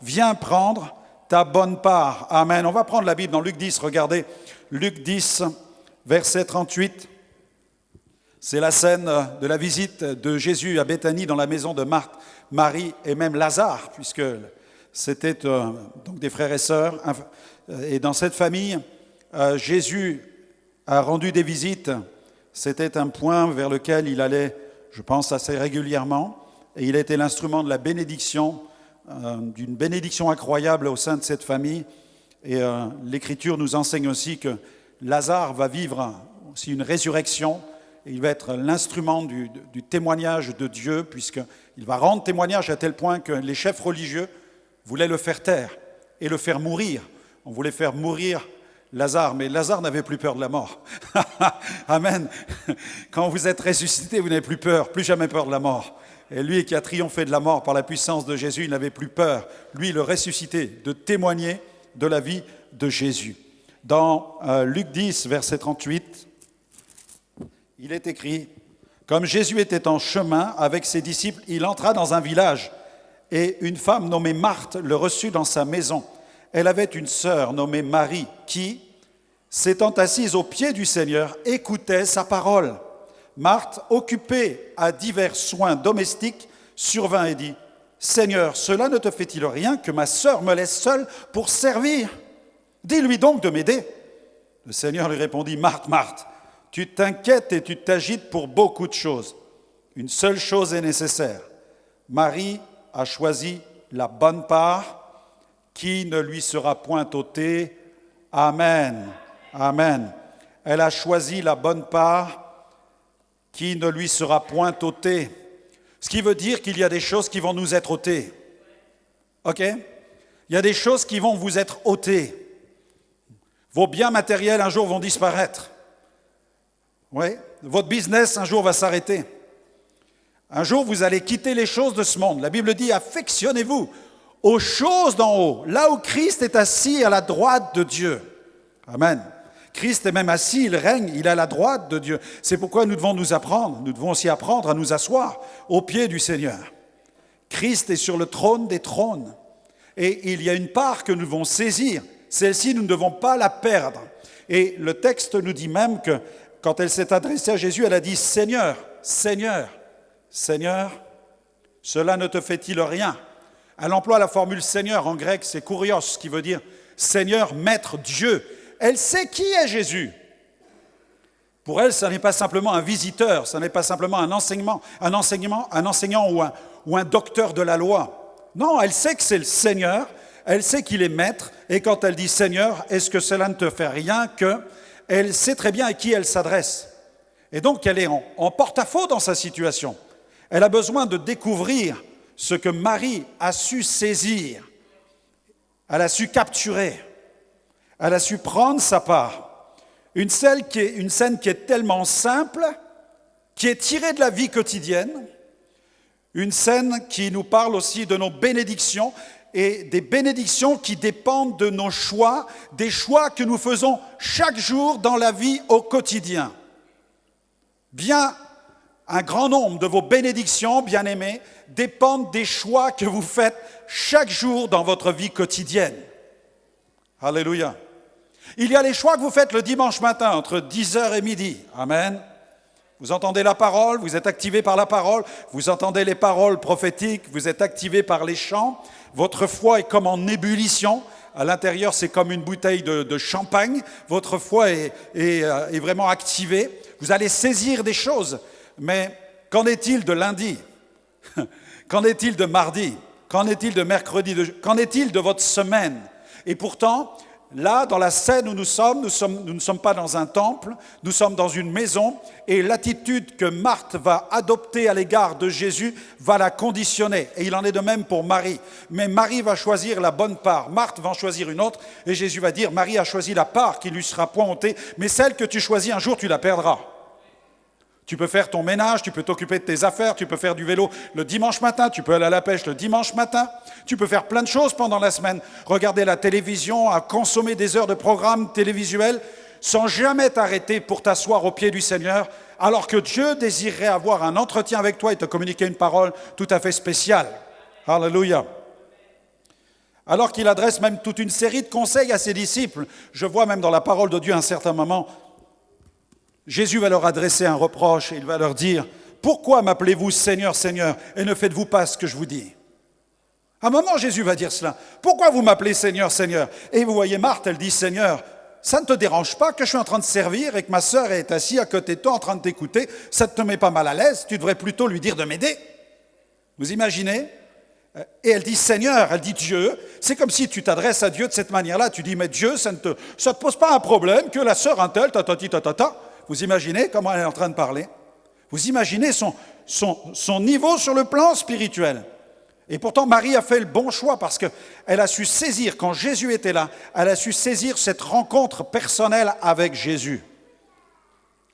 viens prendre ta bonne part. Amen. On va prendre la Bible dans Luc 10, regardez, Luc 10, verset 38. C'est la scène de la visite de Jésus à Béthanie dans la maison de Marthe, Marie et même Lazare, puisque c'était donc des frères et sœurs. Et dans cette famille, Jésus a rendu des visites. C'était un point vers lequel il allait, je pense, assez régulièrement. Et il a été l'instrument de la bénédiction, d'une bénédiction incroyable au sein de cette famille. Et l'Écriture nous enseigne aussi que Lazare va vivre aussi une résurrection. Et il va être l'instrument du témoignage de Dieu, puisqu'il va rendre témoignage à tel point que les chefs religieux voulaient le faire taire et le faire mourir. On voulait faire mourir Lazare, mais Lazare n'avait plus peur de la mort. Amen. Quand vous êtes ressuscité, vous n'avez plus peur, plus jamais peur de la mort. Et lui qui a triomphé de la mort par la puissance de Jésus, il n'avait plus peur. Lui, le ressuscité, de témoigner de la vie de Jésus. Dans Luc 10, verset 38, il est écrit, « Comme Jésus était en chemin avec ses disciples, il entra dans un village et une femme nommée Marthe le reçut dans sa maison. Elle avait une sœur nommée Marie qui, s'étant assise aux pieds du Seigneur, écoutait sa parole. Marthe, occupée à divers soins domestiques, survint et dit, « Seigneur, cela ne te fait-il rien que ma sœur me laisse seule pour servir? Dis-lui donc de m'aider. » Le Seigneur lui répondit, « Marthe, Marthe, tu t'inquiètes et tu t'agites pour beaucoup de choses. Une seule chose est nécessaire. Marie a choisi la bonne part qui ne lui sera point ôtée. » Amen. Amen. Elle a choisi la bonne part qui ne lui sera point ôtée. Ce qui veut dire qu'il y a des choses qui vont nous être ôtées. OK? Il y a des choses qui vont vous être ôtées. Vos biens matériels un jour vont disparaître. Oui, votre business un jour va s'arrêter. Un jour, vous allez quitter les choses de ce monde. La Bible dit, affectionnez-vous aux choses d'en haut, là où Christ est assis à la droite de Dieu. Amen. Christ est même assis, il règne, il est à la droite de Dieu. C'est pourquoi nous devons nous devons aussi apprendre à nous asseoir aux pieds du Seigneur. Christ est sur le trône des trônes. Et il y a une part que nous devons saisir. Celle-ci, nous ne devons pas la perdre. Et le texte nous dit même que quand elle s'est adressée à Jésus, elle a dit « Seigneur, Seigneur, Seigneur, cela ne te fait-il rien ?» Elle emploie la formule « Seigneur » en grec, c'est « kurios » qui veut dire « Seigneur, Maître, Dieu ». Elle sait qui est Jésus. Pour elle, ce n'est pas simplement un visiteur, ce n'est pas simplement un enseignant ou un docteur de la loi. Non, elle sait que c'est le Seigneur, elle sait qu'il est Maître, et quand elle dit « Seigneur », est-ce que cela ne te fait rien que elle sait très bien à qui elle s'adresse. Et donc, elle est en porte-à-faux dans sa situation. Elle a besoin de découvrir ce que Marie a su saisir. Elle a su capturer. Elle a su prendre sa part. Une scène qui est tellement simple, qui est tirée de la vie quotidienne. Une scène qui nous parle aussi de nos bénédictions, et des bénédictions qui dépendent de nos choix, des choix que nous faisons chaque jour dans la vie au quotidien. Bien, un grand nombre de vos bénédictions, bien-aimés, dépendent des choix que vous faites chaque jour dans votre vie quotidienne. Alléluia. Il y a les choix que vous faites le dimanche matin entre 10h et midi. Amen. Vous entendez la parole, vous êtes activé par la parole, vous entendez les paroles prophétiques, vous êtes activé par les chants. Votre foi est comme en ébullition. À l'intérieur, c'est comme une bouteille de champagne. Votre foi est vraiment activée. Vous allez saisir des choses. Mais qu'en est-il de lundi? Qu'en est-il de mardi? Qu'en est-il de mercredi? Qu'en est-il de votre semaine? Et pourtant, là, dans la scène où nous ne sommes pas dans un temple, nous sommes dans une maison, et l'attitude que Marthe va adopter à l'égard de Jésus va la conditionner. Et il en est de même pour Marie. Mais Marie va choisir la bonne part, Marthe va en choisir une autre, et Jésus va dire, Marie a choisi la part qui lui sera point ôtée, mais celle que tu choisis un jour, tu la perdras. Tu peux faire ton ménage, tu peux t'occuper de tes affaires, tu peux faire du vélo le dimanche matin, tu peux aller à la pêche le dimanche matin, tu peux faire plein de choses pendant la semaine, regarder la télévision, à consommer des heures de programmes télévisuels, sans jamais t'arrêter pour t'asseoir aux pieds du Seigneur, alors que Dieu désirerait avoir un entretien avec toi et te communiquer une parole tout à fait spéciale. Alléluia. Alors qu'il adresse même toute une série de conseils à ses disciples. Je vois même dans la parole de Dieu à un certain moment, Jésus va leur adresser un reproche et il va leur dire « Pourquoi m'appelez-vous Seigneur, Seigneur, et ne faites-vous pas ce que je vous dis ?» À un moment, Jésus va dire cela. « Pourquoi vous m'appelez Seigneur, Seigneur ?» Et vous voyez Marthe, elle dit « Seigneur, ça ne te dérange pas que je suis en train de servir et que ma sœur est assise à côté de toi en train de t'écouter? Ça ne te met pas mal à l'aise? Tu devrais plutôt lui dire de m'aider. » Vous imaginez? Et elle dit Seigneur, elle dit Dieu. C'est comme si tu t'adresses à Dieu de cette manière-là. Tu dis, mais Dieu, ça ne te pose pas un problème que la sœur un tel, ta. Vous imaginez comment elle est en train de parler? Vous imaginez son niveau sur le plan spirituel? Et pourtant, Marie a fait le bon choix parce qu'elle a su saisir, quand Jésus était là, elle a su saisir cette rencontre personnelle avec Jésus.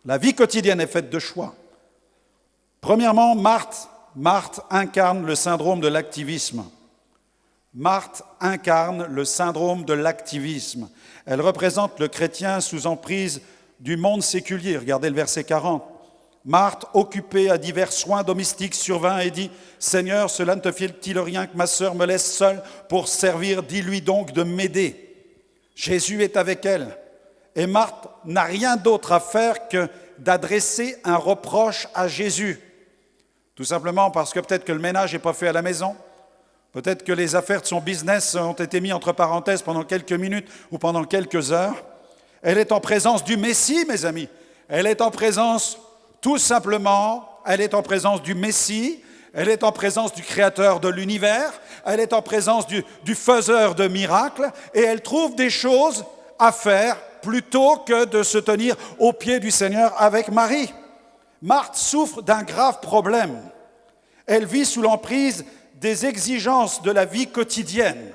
La vie quotidienne est faite de choix. Premièrement, Marthe incarne le syndrome de l'activisme. Marthe incarne le syndrome de l'activisme. Elle représente le chrétien sous emprise du monde séculier. Regardez le verset 40. Marthe, occupée à divers soins domestiques, survint et dit « Seigneur, cela ne te fait-il rien que ma sœur me laisse seule pour servir? Dis-lui donc de m'aider. » Jésus est avec elle. Et Marthe n'a rien d'autre à faire que d'adresser un reproche à Jésus. Tout simplement parce que peut-être que le ménage n'est pas fait à la maison. Peut-être que les affaires de son business ont été mises entre parenthèses pendant quelques minutes ou pendant quelques heures. Elle est en présence du Messie, mes amis. Elle est en présence, tout simplement, elle est en présence du Messie. Elle est en présence du Créateur de l'univers. Elle est en présence du faiseur de miracles. Et elle trouve des choses à faire plutôt que de se tenir aux pieds du Seigneur avec Marie. Marthe souffre d'un grave problème. Elle vit sous l'emprise des exigences de la vie quotidienne.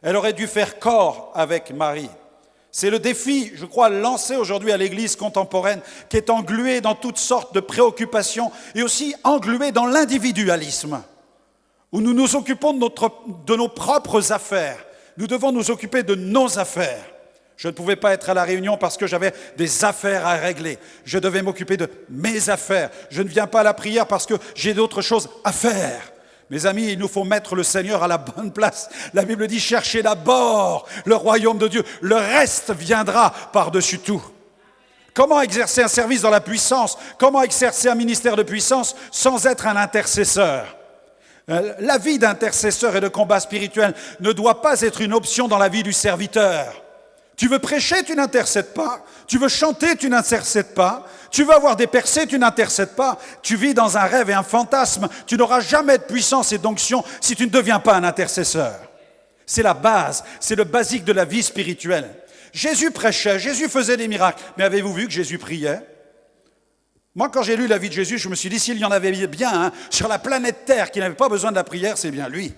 Elle aurait dû faire corps avec Marie. C'est le défi, je crois, lancé aujourd'hui à l'Église contemporaine, qui est engluée dans toutes sortes de préoccupations et aussi engluée dans l'individualisme, où nous nous occupons de nos propres affaires. Nous devons nous occuper de nos affaires. Je ne pouvais pas être à la réunion parce que j'avais des affaires à régler. Je devais m'occuper de mes affaires. Je ne viens pas à la prière parce que j'ai d'autres choses à faire. Mes amis, il nous faut mettre le Seigneur à la bonne place. La Bible dit, cherchez d'abord le royaume de Dieu. Le reste viendra par-dessus tout. Comment exercer un service dans la puissance? Comment exercer un ministère de puissance sans être un intercesseur? La vie d'intercesseur et de combat spirituel ne doit pas être une option dans la vie du serviteur. Tu veux prêcher, tu n'intercèdes pas. Tu veux chanter, tu n'intercèdes pas. Tu veux avoir des percées, tu n'intercèdes pas. Tu vis dans un rêve et un fantasme. Tu n'auras jamais de puissance et d'onction si tu ne deviens pas un intercesseur. C'est la base, c'est le basique de la vie spirituelle. Jésus prêchait, Jésus faisait des miracles. Mais avez-vous vu que Jésus priait? Moi, quand j'ai lu la vie de Jésus, je me suis dit, s'il y en avait bien sur la planète Terre qui n'avait pas besoin de la prière, c'est bien lui.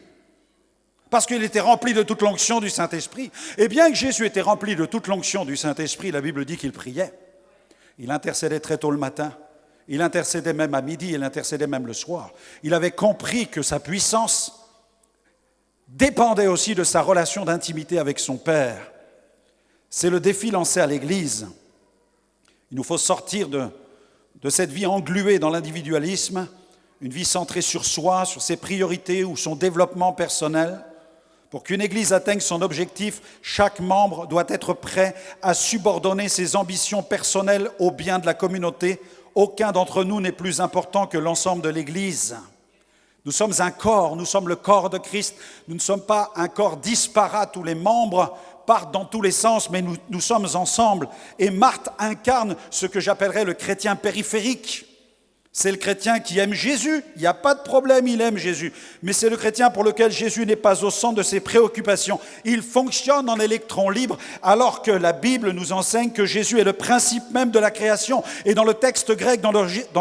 Parce qu'il était rempli de toute l'onction du Saint-Esprit. Et bien que Jésus était rempli de toute l'onction du Saint-Esprit, la Bible dit qu'il priait. Il intercédait très tôt le matin. Il intercédait même à midi, il intercédait même le soir. Il avait compris que sa puissance dépendait aussi de sa relation d'intimité avec son Père. C'est le défi lancé à l'Église. Il nous faut sortir de cette vie engluée dans l'individualisme, une vie centrée sur soi, sur ses priorités ou son développement personnel. Pour qu'une Église atteigne son objectif, chaque membre doit être prêt à subordonner ses ambitions personnelles au bien de la communauté. Aucun d'entre nous n'est plus important que l'ensemble de l'Église. Nous sommes un corps, nous sommes le corps de Christ. Nous ne sommes pas un corps disparate où les membres partent dans tous les sens, mais nous sommes ensemble. Et Marthe incarne ce que j'appellerais le chrétien périphérique. C'est le chrétien qui aime Jésus, il n'y a pas de problème, il aime Jésus. Mais c'est le chrétien pour lequel Jésus n'est pas au centre de ses préoccupations. Il fonctionne en électron libre, alors que la Bible nous enseigne que Jésus est le principe même de la création. Et dans le texte grec, dans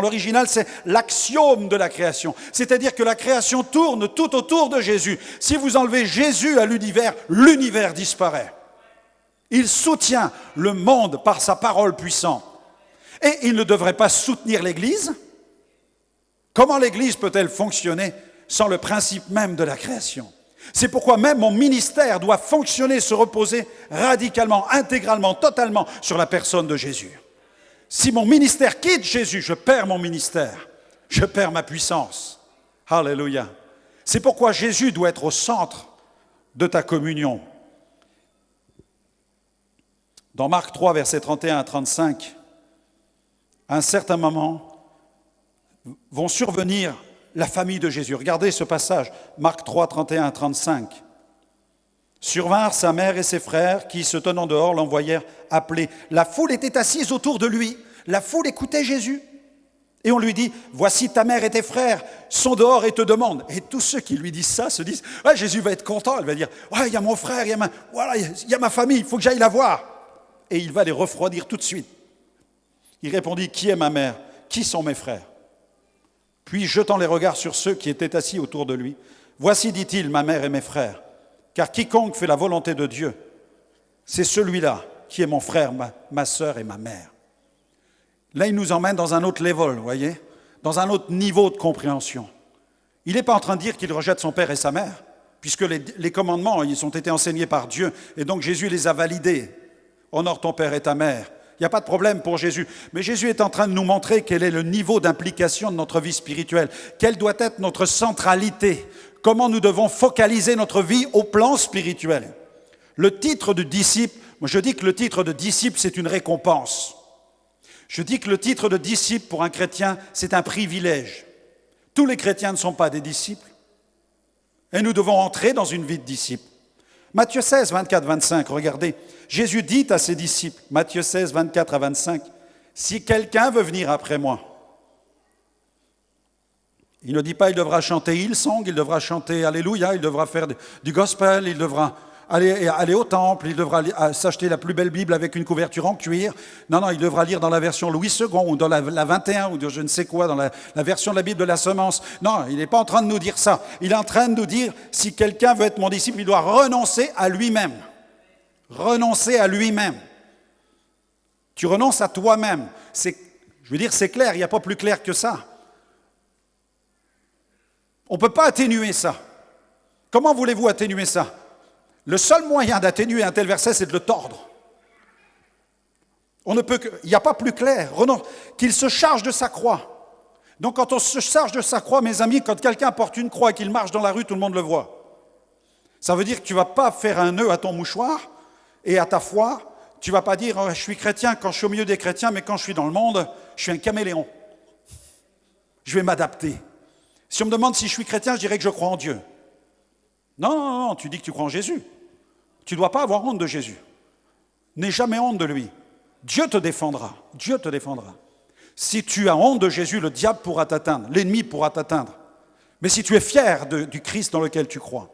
l'original, c'est l'axiome de la création. C'est-à-dire que la création tourne tout autour de Jésus. Si vous enlevez Jésus à l'univers disparaît. Il soutient le monde par sa parole puissante. Et il ne devrait pas soutenir l'Église. Comment l'Église peut-elle fonctionner sans le principe même de la création? C'est pourquoi même mon ministère doit fonctionner, se reposer radicalement, intégralement, totalement sur la personne de Jésus. Si mon ministère quitte Jésus, je perds mon ministère, je perds ma puissance. Alléluia. C'est pourquoi Jésus doit être au centre de ta communion. Dans Marc 3, versets 31 à 35, à un certain moment, vont survenir la famille de Jésus. Regardez ce passage, Marc 3, 31 à 35. Survinrent sa mère et ses frères qui, se tenant dehors, l'envoyèrent appeler. La foule était assise autour de lui. La foule écoutait Jésus. Et on lui dit, voici ta mère et tes frères sont dehors et te demandent. Et tous ceux qui lui disent ça se disent, ouais, Jésus va être content. Il va dire, ouais, il y a mon frère, il y a ma famille, il faut que j'aille la voir. Et il va les refroidir tout de suite. Il répondit, qui est ma mère? Qui sont mes frères? Puis, jetant les regards sur ceux qui étaient assis autour de lui, voici, dit-il, ma mère et mes frères. Car quiconque fait la volonté de Dieu, c'est celui-là qui est mon frère, ma sœur et ma mère. Là, il nous emmène dans un autre level, vous voyez, dans un autre niveau de compréhension. Il n'est pas en train de dire qu'il rejette son père et sa mère, puisque les commandements, ils ont été enseignés par Dieu, et donc Jésus les a validés. Honore ton père et ta mère. Il n'y a pas de problème pour Jésus. Mais Jésus est en train de nous montrer quel est le niveau d'implication de notre vie spirituelle, quelle doit être notre centralité, comment nous devons focaliser notre vie au plan spirituel. Le titre de disciple, moi je dis que le titre de disciple, c'est une récompense. Je dis que le titre de disciple pour un chrétien, c'est un privilège. Tous les chrétiens ne sont pas des disciples. Et nous devons entrer dans une vie de disciple. Matthieu 16, 24, 25, regardez. Jésus dit à ses disciples, Matthieu 16, 24 à 25, « Si quelqu'un veut venir après moi, il ne dit pas il devra chanter Hillsong, il devra chanter Alléluia, il devra faire du gospel, il devra aller au temple, il devra s'acheter la plus belle Bible avec une couverture en cuir. Non, il devra lire dans la version Louis II ou dans la 21 ou de je ne sais quoi, dans la version de la Bible de la semence. Non, il n'est pas en train de nous dire ça. Il est en train de nous dire, si quelqu'un veut être mon disciple, il doit renoncer à lui-même. Renoncer à lui-même. Tu renonces à toi-même. C'est clair, il n'y a pas plus clair que ça. On ne peut pas atténuer ça. Comment voulez-vous atténuer ça? Le seul moyen d'atténuer un tel verset, c'est de le tordre. Il n'y a pas plus clair. Qu'il se charge de sa croix. Donc quand on se charge de sa croix, mes amis, quand quelqu'un porte une croix et qu'il marche dans la rue, tout le monde le voit. Ça veut dire que tu ne vas pas faire un nœud à ton mouchoir et à ta foi. Tu ne vas pas dire, je suis chrétien quand je suis au milieu des chrétiens, mais quand je suis dans le monde, je suis un caméléon. Je vais m'adapter. Si on me demande si je suis chrétien, je dirais que je crois en Dieu. Non, tu dis que tu crois en Jésus. Tu ne dois pas avoir honte de Jésus. N'aie jamais honte de lui. Dieu te défendra. Dieu te défendra. Si tu as honte de Jésus, le diable pourra t'atteindre, l'ennemi pourra t'atteindre. Mais si tu es fier du Christ dans lequel tu crois.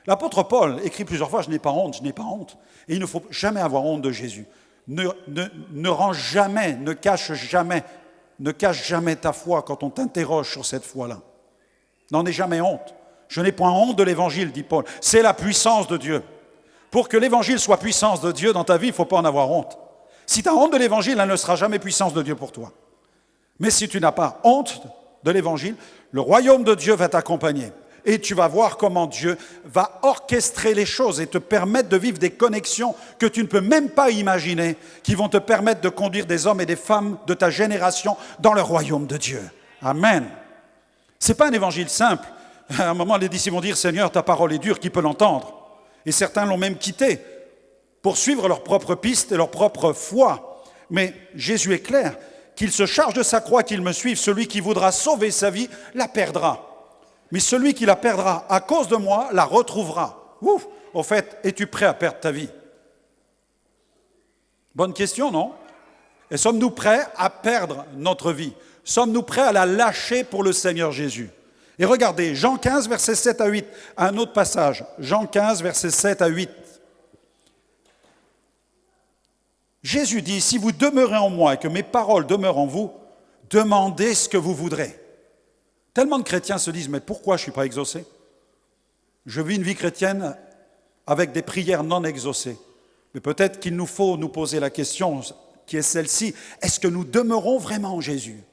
L'apôtre Paul écrit plusieurs fois, je n'ai pas honte, je n'ai pas honte. Et il ne faut jamais avoir honte de Jésus. Ne rends jamais, ne cache jamais ta foi quand on t'interroge sur cette foi-là. N'en aie jamais honte. Je n'ai point honte de l'évangile, dit Paul. C'est la puissance de Dieu. Pour que l'évangile soit puissance de Dieu dans ta vie, il ne faut pas en avoir honte. Si tu as honte de l'évangile, elle ne sera jamais puissance de Dieu pour toi. Mais si tu n'as pas honte de l'évangile, le royaume de Dieu va t'accompagner. Et tu vas voir comment Dieu va orchestrer les choses et te permettre de vivre des connexions que tu ne peux même pas imaginer, qui vont te permettre de conduire des hommes et des femmes de ta génération dans le royaume de Dieu. Amen. Ce n'est pas un évangile simple. À un moment, les disciples vont dire, Seigneur, ta parole est dure, qui peut l'entendre? Et certains l'ont même quitté pour suivre leur propre piste et leur propre foi. Mais Jésus est clair, qu'il se charge de sa croix, qu'il me suive, celui qui voudra sauver sa vie, la perdra. Mais celui qui la perdra à cause de moi, la retrouvera. Ouf, au fait, es-tu prêt à perdre ta vie? Bonne question, non? Et sommes-nous prêts à perdre notre vie? Sommes-nous prêts à la lâcher pour le Seigneur Jésus? Et regardez, Jean 15, versets 7 à 8, un autre passage. Jean 15, versets 7 à 8. Jésus dit, si vous demeurez en moi et que mes paroles demeurent en vous, demandez ce que vous voudrez. Tellement de chrétiens se disent, mais pourquoi je ne suis pas exaucé? Je vis une vie chrétienne avec des prières non exaucées. Mais peut-être qu'il nous faut nous poser la question qui est celle-ci, est-ce que nous demeurons vraiment en Jésus?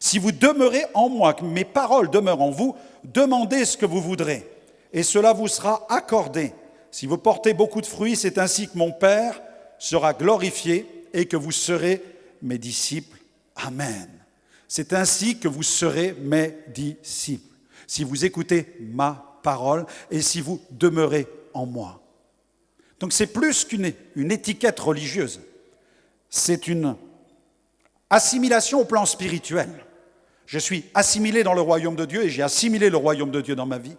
Si vous demeurez en moi, que mes paroles demeurent en vous, demandez ce que vous voudrez, et cela vous sera accordé. Si vous portez beaucoup de fruits, c'est ainsi que mon Père sera glorifié et que vous serez mes disciples. Amen. C'est ainsi que vous serez mes disciples. Si vous écoutez ma parole et si vous demeurez en moi. Donc c'est plus qu'une étiquette religieuse. C'est une assimilation au plan spirituel. Je suis assimilé dans le royaume de Dieu et j'ai assimilé le royaume de Dieu dans ma vie.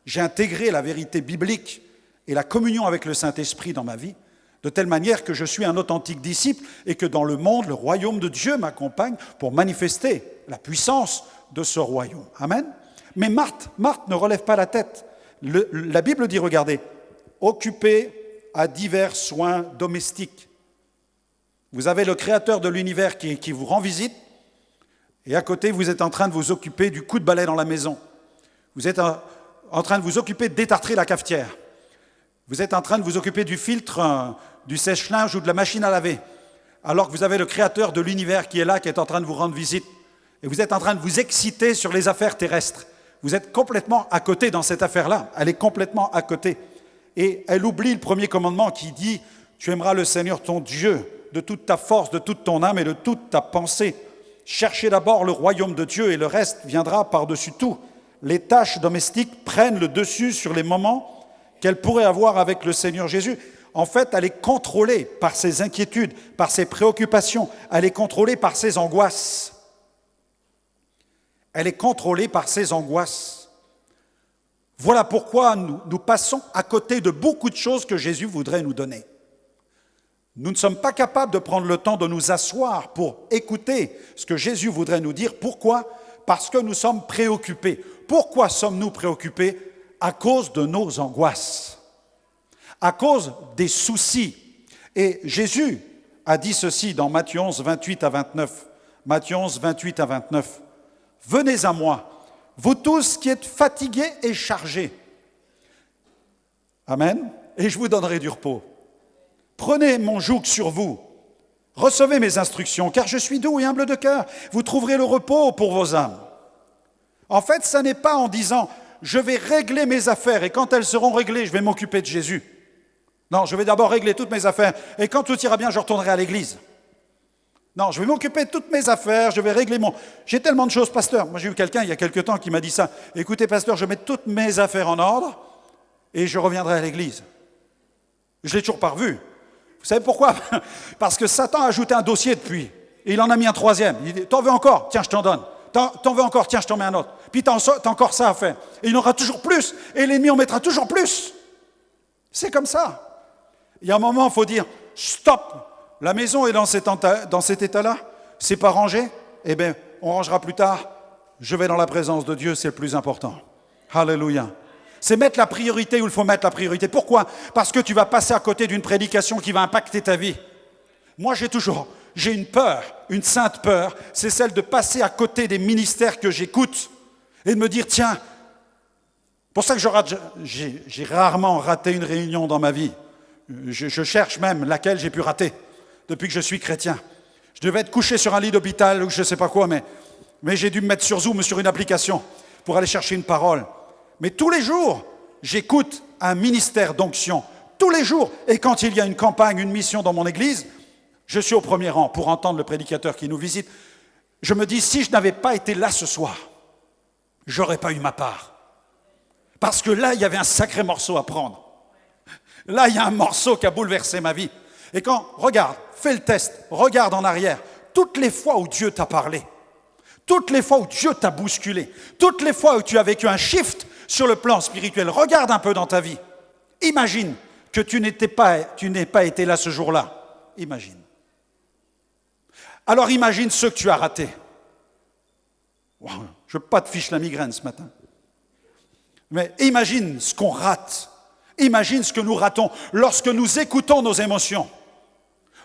J'ai intégré la vérité biblique et la communion avec le Saint-Esprit dans ma vie, de telle manière que je suis un authentique disciple et que dans le monde, le royaume de Dieu m'accompagne pour manifester la puissance de ce royaume. Amen. Mais Marthe ne relève pas la tête. La Bible dit, regardez, occupée à divers soins domestiques. Vous avez le Créateur de l'univers qui vous rend visite, et à côté, vous êtes en train de vous occuper du coup de balai dans la maison. Vous êtes en train de vous occuper de détartrer la cafetière. Vous êtes en train de vous occuper du filtre, du sèche-linge ou de la machine à laver, alors que vous avez le Créateur de l'univers qui est là, qui est en train de vous rendre visite. Et vous êtes en train de vous exciter sur les affaires terrestres. Vous êtes complètement à côté dans cette affaire-là. Elle est complètement à côté. Et elle oublie le premier commandement qui dit « Tu aimeras le Seigneur ton Dieu de toute ta force, de toute ton âme et de toute ta pensée. Cherchez d'abord le royaume de Dieu et le reste viendra par-dessus tout. » Les tâches domestiques prennent le dessus sur les moments qu'elle pourrait avoir avec le Seigneur Jésus. En fait, elle est contrôlée par ses inquiétudes, par ses préoccupations. Elle est contrôlée par ses angoisses. Elle est contrôlée par ses angoisses. Voilà pourquoi nous passons à côté de beaucoup de choses que Jésus voudrait nous donner. Nous ne sommes pas capables de prendre le temps de nous asseoir pour écouter ce que Jésus voudrait nous dire. Pourquoi ? Parce que nous sommes préoccupés. Pourquoi sommes-nous préoccupés ? À cause de nos angoisses, à cause des soucis. Et Jésus a dit ceci dans Matthieu 11, 28 à 29. Matthieu 11, 28 à 29. « Venez à moi, vous tous qui êtes fatigués et chargés. » Amen. « Et je vous donnerai du repos. Prenez mon joug sur vous. Recevez mes instructions, car je suis doux et humble de cœur. Vous trouverez le repos pour vos âmes. » En fait, ça n'est pas en disant « je vais régler mes affaires et quand elles seront réglées, je vais m'occuper de Jésus. » Non, je vais d'abord régler toutes mes affaires et quand tout ira bien, je retournerai à l'église. Non, je vais m'occuper de toutes mes affaires, je vais régler mon... J'ai tellement de choses, pasteur. Moi, j'ai eu quelqu'un il y a quelque temps qui m'a dit ça. « Écoutez, pasteur, je mets toutes mes affaires en ordre et je reviendrai à l'église. » Je l'ai toujours pas revu. Vous savez pourquoi ? Parce que Satan a ajouté un dossier depuis. Et il en a mis un troisième. Il dit, t'en veux encore ? Tiens, je t'en donne. T'en veux encore ? Tiens, je t'en mets un autre. Puis t'as encore ça à faire. Et il y en aura toujours plus. Et l'ennemi en mettra toujours plus. C'est comme ça. Il y a un moment, il faut dire, stop. La maison est dans cet état-là. C'est pas rangé. Eh bien, on rangera plus tard. Je vais dans la présence de Dieu, c'est le plus important. Alléluia. C'est mettre la priorité où il faut mettre la priorité. Pourquoi ? Parce que tu vas passer à côté d'une prédication qui va impacter ta vie. Moi, j'ai une peur, une sainte peur, c'est celle de passer à côté des ministères que j'écoute et de me dire, tiens, pour ça que j'ai rarement raté une réunion dans ma vie. Je cherche même laquelle j'ai pu rater depuis que je suis chrétien. Je devais être couché sur un lit d'hôpital ou je ne sais pas quoi, mais j'ai dû me mettre sur Zoom, sur une application pour aller chercher une parole. Mais tous les jours, j'écoute un ministère d'onction. Tous les jours. Et quand il y a une campagne, une mission dans mon église, je suis au premier rang pour entendre le prédicateur qui nous visite. Je me dis, si je n'avais pas été là ce soir, je n'aurais pas eu ma part. Parce que là, il y avait un sacré morceau à prendre. Là, il y a un morceau qui a bouleversé ma vie. Et quand, regarde, fais le test, regarde en arrière, toutes les fois où Dieu t'a parlé, toutes les fois où Dieu t'a bousculé, toutes les fois où tu as vécu un shift sur le plan spirituel, regarde un peu dans ta vie. Imagine que tu n'aies pas été là ce jour-là. Imagine. Alors imagine ce que tu as raté. Wow, je ne veux pas te fiche la migraine ce matin. Mais imagine ce qu'on rate. Imagine ce que nous ratons lorsque nous écoutons nos émotions.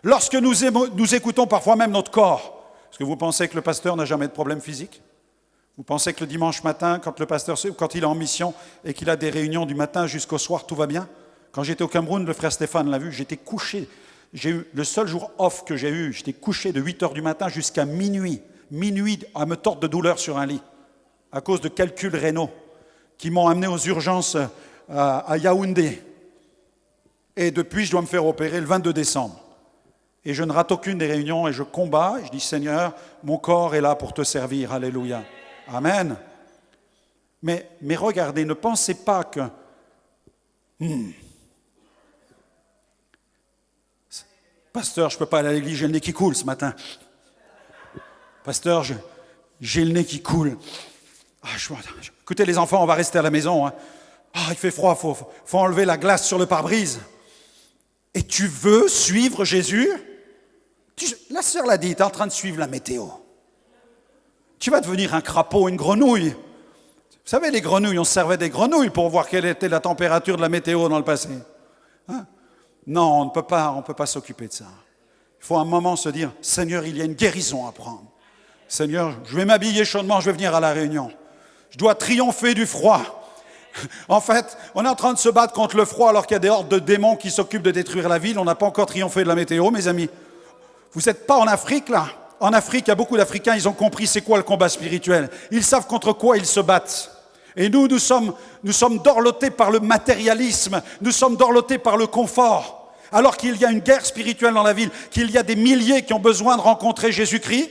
Lorsque nous écoutons parfois même notre corps. Est-ce que vous pensez que le pasteur n'a jamais de problème physique ? Vous pensez que le dimanche matin, quand il est en mission et qu'il a des réunions du matin jusqu'au soir, tout va bien ? Quand j'étais au Cameroun, le frère Stéphane l'a vu, j'étais couché. J'ai eu le seul jour off que j'ai eu, j'étais couché de 8h du matin jusqu'à minuit à me tordre de douleur sur un lit, à cause de calculs rénaux qui m'ont amené aux urgences à Yaoundé. Et depuis, je dois me faire opérer le 22 décembre. Et je ne rate aucune des réunions et je combats. Et je dis, Seigneur, mon corps est là pour te servir. Alléluia. Amen. Mais regardez, ne pensez pas que Pasteur, je ne peux pas aller à l'église, j'ai le nez qui coule ce matin. Pasteur, j'ai le nez qui coule. Écoutez les enfants, on va rester à la maison. Hein. Il fait froid, faut enlever la glace sur le pare-brise. Et tu veux suivre Jésus? La sœur l'a dit, tu es en train de suivre la météo. Tu vas devenir un crapaud, une grenouille. Vous savez, les grenouilles, on se servait des grenouilles pour voir quelle était la température de la météo dans le passé. Hein? Non, on ne peut pas s'occuper de ça. Il faut un moment se dire, Seigneur, il y a une guérison à prendre. Seigneur, je vais m'habiller chaudement, je vais venir à la réunion. Je dois triompher du froid. En fait, on est en train de se battre contre le froid alors qu'il y a des hordes de démons qui s'occupent de détruire la ville. On n'a pas encore triomphé de la météo, mes amis. Vous n'êtes pas en Afrique, là. En Afrique, il y a beaucoup d'Africains, ils ont compris c'est quoi le combat spirituel. Ils savent contre quoi ils se battent. Et nous sommes dorlotés par le matérialisme, nous sommes dorlotés par le confort. Alors qu'il y a une guerre spirituelle dans la ville, qu'il y a des milliers qui ont besoin de rencontrer Jésus-Christ.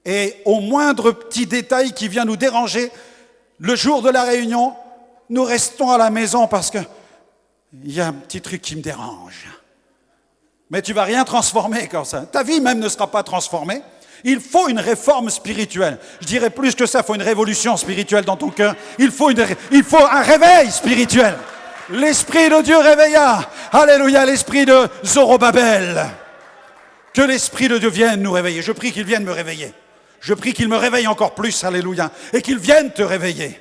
Et au moindre petit détail qui vient nous déranger, le jour de la réunion, nous restons à la maison parce qu'il y a un petit truc qui me dérange. Mais tu ne vas rien transformer comme ça. Ta vie même ne sera pas transformée. Il faut une réforme spirituelle. Je dirais plus que ça, il faut une révolution spirituelle dans ton cœur. Il faut un réveil spirituel. L'Esprit de Dieu réveilla. Alléluia, l'Esprit de Zorobabel. Que l'Esprit de Dieu vienne nous réveiller. Je prie qu'il vienne me réveiller. Je prie qu'il me réveille encore plus, alléluia. Et qu'il vienne te réveiller.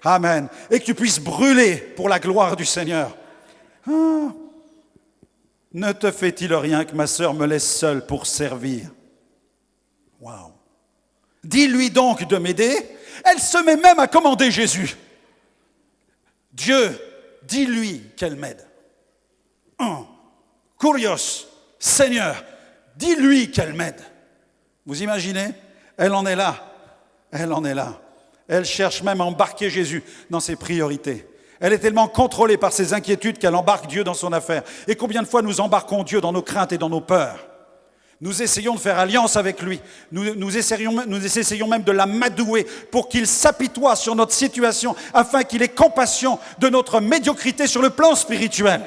Amen. Et que tu puisses brûler pour la gloire du Seigneur. Ne te fait-il rien que ma sœur me laisse seule pour servir? Waouh. Dis-lui donc de m'aider. Elle se met même à commander Jésus. Dieu, dis-lui qu'elle m'aide. Kurios, Seigneur, dis-lui qu'elle m'aide. Vous imaginez? Elle en est là. Elle en est là. Elle cherche même à embarquer Jésus dans ses priorités. Elle est tellement contrôlée par ses inquiétudes qu'elle embarque Dieu dans son affaire. Et combien de fois nous embarquons Dieu dans nos craintes et dans nos peurs? Nous essayons de faire alliance avec lui. Nous essayons même de l'amadouer pour qu'il s'apitoie sur notre situation afin qu'il ait compassion de notre médiocrité sur le plan spirituel.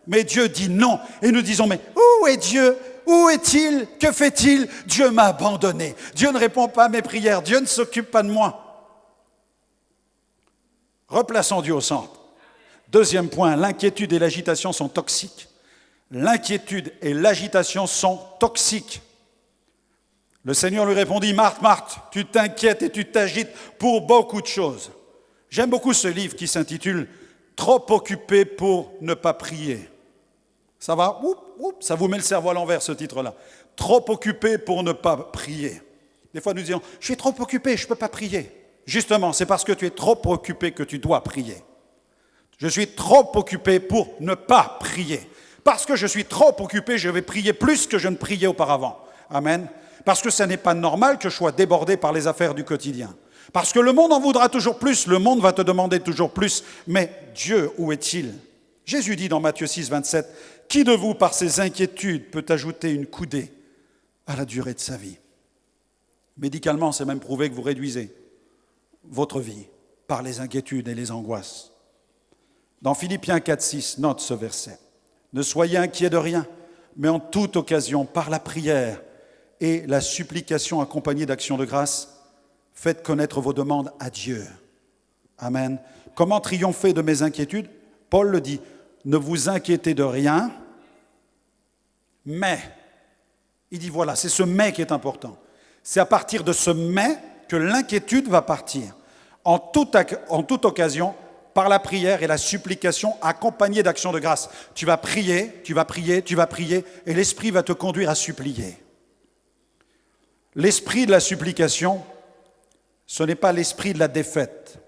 Mais Dieu dit non. Et nous disons, mais où est Dieu? Où est-il? Que fait-il? Dieu m'a abandonné. Dieu ne répond pas à mes prières. Dieu ne s'occupe pas de moi. Replaçons Dieu au centre. Deuxième point, l'inquiétude et l'agitation sont toxiques. L'inquiétude et l'agitation sont toxiques. Le Seigneur lui répondit, Marthe, Marthe, tu t'inquiètes et tu t'agites pour beaucoup de choses. J'aime beaucoup ce livre qui s'intitule « Trop occupé pour ne pas prier ». Ça va? Ça vous met le cerveau à l'envers, ce titre-là. « Trop occupé pour ne pas prier ». Des fois, nous disons « Je suis trop occupé, je ne peux pas prier ». Justement, c'est parce que tu es trop occupé que tu dois prier. Je suis trop occupé pour ne pas prier. Parce que je suis trop occupé, je vais prier plus que je ne priais auparavant. Amen. Parce que ce n'est pas normal que je sois débordé par les affaires du quotidien. Parce que le monde en voudra toujours plus, le monde va te demander toujours plus. Mais Dieu, où est-il? Jésus dit dans Matthieu 6, 27, « Qui de vous, par ses inquiétudes, peut ajouter une coudée à la durée de sa vie ?» Médicalement, c'est même prouvé que vous réduisez votre vie par les inquiétudes et les angoisses. Dans Philippiens 4, 6, note ce verset. « Ne soyez inquiets de rien, mais en toute occasion, par la prière et la supplication accompagnée d'actions de grâce, faites connaître vos demandes à Dieu. » Amen. Comment triompher de mes inquiétudes? Paul le dit, ne vous inquiétez de rien, mais, il dit voilà, c'est ce mais qui est important. C'est à partir de ce mais que l'inquiétude va partir. En toute occasion, par la prière et la supplication accompagnée d'actions de grâce. Tu vas prier, tu vas prier, tu vas prier, et l'Esprit va te conduire à supplier. L'esprit de la supplication, ce n'est pas l'esprit de la défaite.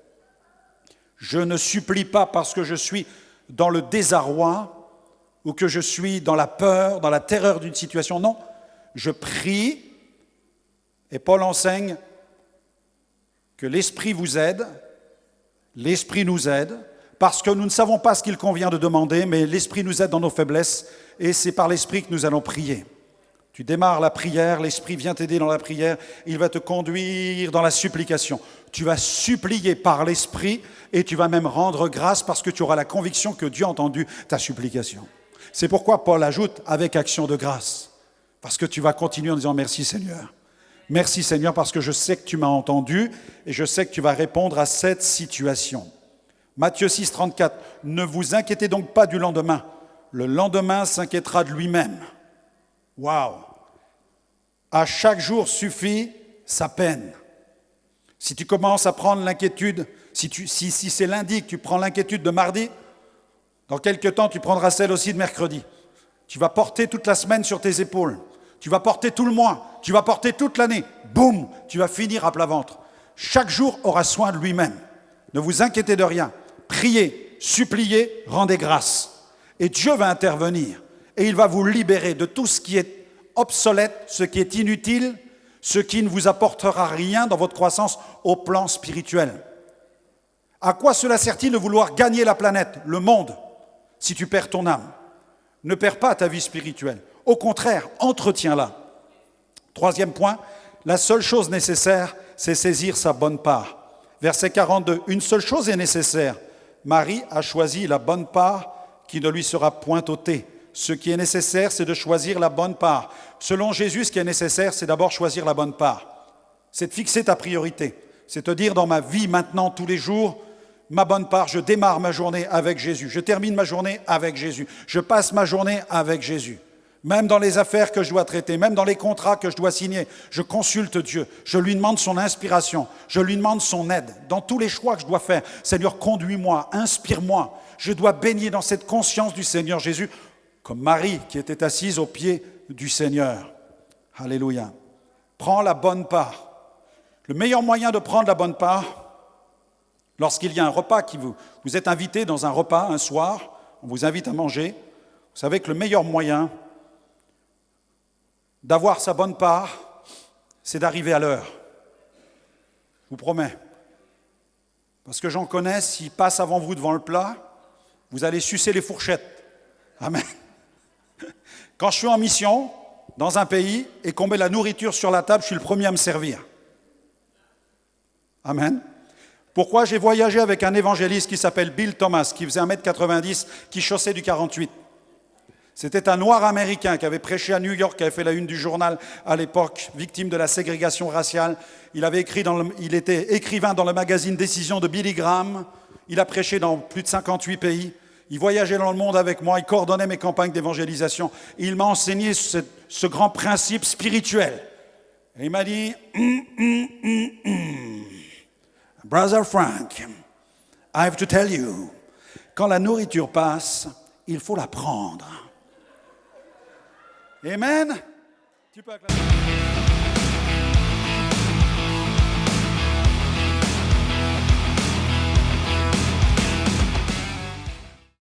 Je ne supplie pas parce que je suis dans le désarroi ou que je suis dans la peur, dans la terreur d'une situation. Non, je prie, et Paul enseigne que l'Esprit vous aide, l'Esprit nous aide, parce que nous ne savons pas ce qu'il convient de demander, mais l'Esprit nous aide dans nos faiblesses, et c'est par l'Esprit que nous allons prier. Tu démarres la prière, l'Esprit vient t'aider dans la prière, il va te conduire dans la supplication. Tu vas supplier par l'Esprit, et tu vas même rendre grâce parce que tu auras la conviction que Dieu a entendu ta supplication. C'est pourquoi Paul ajoute avec action de grâce. Parce que tu vas continuer en disant merci Seigneur. Merci Seigneur parce que je sais que tu m'as entendu et je sais que tu vas répondre à cette situation. Matthieu 6, 34. Ne vous inquiétez donc pas du lendemain. Le lendemain s'inquiétera de lui-même. Waouh! À chaque jour suffit sa peine. Si tu commences à prendre l'inquiétude, si c'est lundi que tu prends l'inquiétude de mardi, dans quelques temps tu prendras celle aussi de mercredi. Tu vas porter toute la semaine sur tes épaules. Tu vas porter tout le mois. Tu vas porter toute l'année. Boum! Tu vas finir à plat ventre. Chaque jour aura soin de lui-même. Ne vous inquiétez de rien. Priez, suppliez, rendez grâce. Et Dieu va intervenir. Et il va vous libérer de tout ce qui est obsolète, ce qui est inutile, ce qui ne vous apportera rien dans votre croissance au plan spirituel. À quoi cela sert-il de vouloir gagner la planète, le monde, si tu perds ton âme? Ne perds pas ta vie spirituelle. Au contraire, entretiens-la. Troisième point, la seule chose nécessaire, c'est saisir sa bonne part. Verset 42, une seule chose est nécessaire. Marie a choisi la bonne part qui ne lui sera point ôtée. Ce qui est nécessaire, c'est de choisir la bonne part. Selon Jésus, ce qui est nécessaire, c'est d'abord choisir la bonne part. C'est de fixer ta priorité. C'est de dire dans ma vie maintenant, tous les jours, ma bonne part, je démarre ma journée avec Jésus. Je termine ma journée avec Jésus. Je passe ma journée avec Jésus. Même dans les affaires que je dois traiter, même dans les contrats que je dois signer, je consulte Dieu. Je lui demande son inspiration. Je lui demande son aide. Dans tous les choix que je dois faire, Seigneur, conduis-moi, inspire-moi. Je dois baigner dans cette conscience du Seigneur Jésus, comme Marie qui était assise aux pieds du Seigneur. Alléluia. Prends la bonne part. Le meilleur moyen de prendre la bonne part, lorsqu'il y a un repas vous êtes invité dans un repas un soir, on vous invite à manger, vous savez que le meilleur moyen d'avoir sa bonne part, c'est d'arriver à l'heure. Je vous promets. Parce que j'en connais, s'ils passent avant vous devant le plat, vous allez sucer les fourchettes. Amen. Quand je suis en mission, dans un pays, et qu'on met la nourriture sur la table, je suis le premier à me servir. Amen. Pourquoi? J'ai voyagé avec un évangéliste qui s'appelle Bill Thomas, qui faisait 1m90, qui chaussait du 48. C'était un noir américain qui avait prêché à New York, qui avait fait la une du journal à l'époque, victime de la ségrégation raciale. Il était écrivain dans le magazine Décision de Billy Graham. Il a prêché dans plus de 58 pays. Il voyageait dans le monde avec moi, il coordonnait mes campagnes d'évangélisation. Il m'a enseigné ce grand principe spirituel. Et il m'a dit, Brother Frank, I have to tell you, quand la nourriture passe, il faut la prendre. Amen. Tu peux acclamer.